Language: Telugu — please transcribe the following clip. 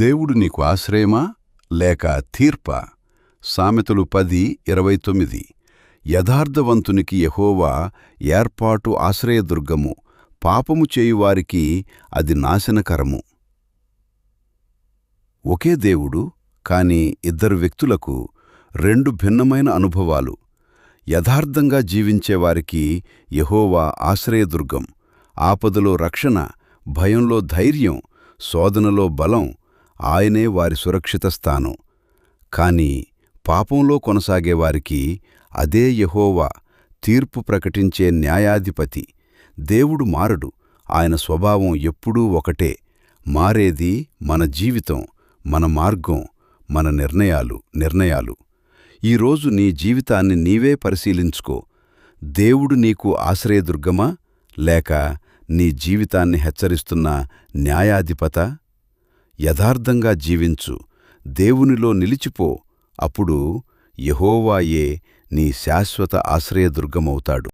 దేవుడు నీకు ఆశ్రయమా లేక తీర్పా? సామెతలు 10:29. యథార్థవంతునికి యెహోవా ఏర్పాటు ఆశ్రయదుర్గము, పాపము చేయువారికి అది నాశనకరము. ఒకే దేవుడు, కాని ఇద్దరు వ్యక్తులకు రెండు భిన్నమైన అనుభవాలు. యథార్థంగా జీవించేవారికి యెహోవా ఆశ్రయదుర్గం, ఆపదలో రక్షణ, భయంలో ధైర్యం, శోధనలో బలం. ఆయనే వారి సురక్షిత స్థానం. కాని పాపంలో కొనసాగేవారికి అదే యెహోవా తీర్పు ప్రకటించే న్యాయాధిపతి. దేవుడు మారడు, ఆయన స్వభావం ఎప్పుడూ ఒకటే. మారేది మన జీవితం, మన మార్గం, మన నిర్ణయాలు. ఈరోజు నీ జీవితాన్ని నీవే పరిశీలించుకో. దేవుడు నీకు ఆశ్రయదుర్గమా లేక నీ జీవితాన్ని హెచ్చరిస్తున్న న్యాయాధిపతా? యథార్థంగా జీవించు, దేవునిలో నిలిచిపో. అప్పుడు యెహోవాయే నీ శాశ్వత ఆశ్రయదుర్గమవుతాడు.